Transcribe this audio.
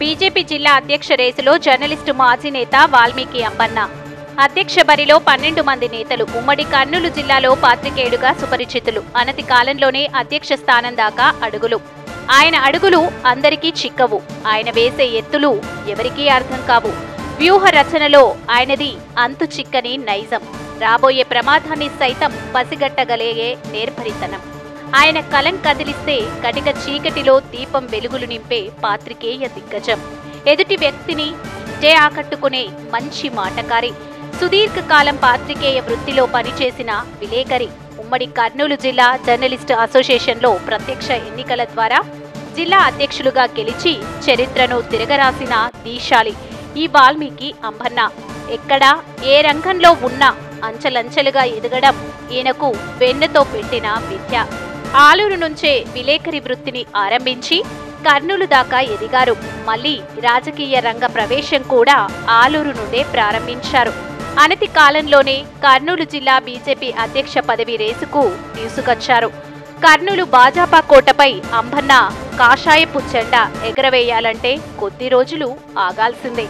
BJP జిల్లా అధ్యక్ష రేసులో జర్నలిస్టు మాజీ నేత వాల్మీకి అంబన్న. అధ్యక్ష బరిలో 12 మంది నేతలు. ఉమ్మడి కర్నూలు జిల్లాలో పాత్రికేయుడుగా సుపరిచితులు. అనతి కాలంలోనే అధ్యక్ష స్థానం దాకా అడుగులు. ఆయన అడుగులు అందరికీ చిక్కవు. ఆయన వేసే ఎత్తులు ఎవరికీ అర్థం కావు. వ్యూహ రచనలో ఆయనది అంతు చిక్కని నైజం. రాబోయే ప్రమాదాన్ని సైతం పసిగట్టగలిగే నేర్పరితనం. ఆయన కలం కదిలిస్తే కటిక చీకటిలో దీపం వెలుగులు నింపే పాత్రికేయ దిగ్గజం. ఎదుటి వ్యక్తిని ఆకట్టుకునే మంచి మాటకారి. సుదీర్ఘకాలం పాత్రికేయ వృత్తిలో పనిచేసిన విలేకరి. ఉమ్మడి కర్నూలు జిల్లా జర్నలిస్టు అసోసియేషన్లో ప్రత్యక్ష ఎన్నికల ద్వారా జిల్లా అధ్యక్షులుగా గెలిచి చరిత్రను తిరగరాసిన దీశాలి ఈ వాల్మీకి అంబన్న. ఎక్కడా ఏ రంగంలో ఉన్నా అంచెలంచెలుగా ఎదగడం ఈయనకు వెన్నతో పెట్టిన విద్య. ఆలూరు నుంచే విలేకరి వృత్తిని ఆరంభించి కర్నూలు దాకా ఎదిగారు. మళ్లీ రాజకీయ రంగ ప్రవేశం కూడా ఆలూరు నుండే ప్రారంభించారు. అనతి కాలంలోనే కర్నూలు జిల్లా బీజేపీ అధ్యక్ష పదవి రేసుకు తీసుకొచ్చారు. కర్నూలు భాజపా కోటపై అంబన్న కాషాయపు జెండా ఎగరవేయాలంటే కొద్ది రోజులు ఆగాల్సిందే.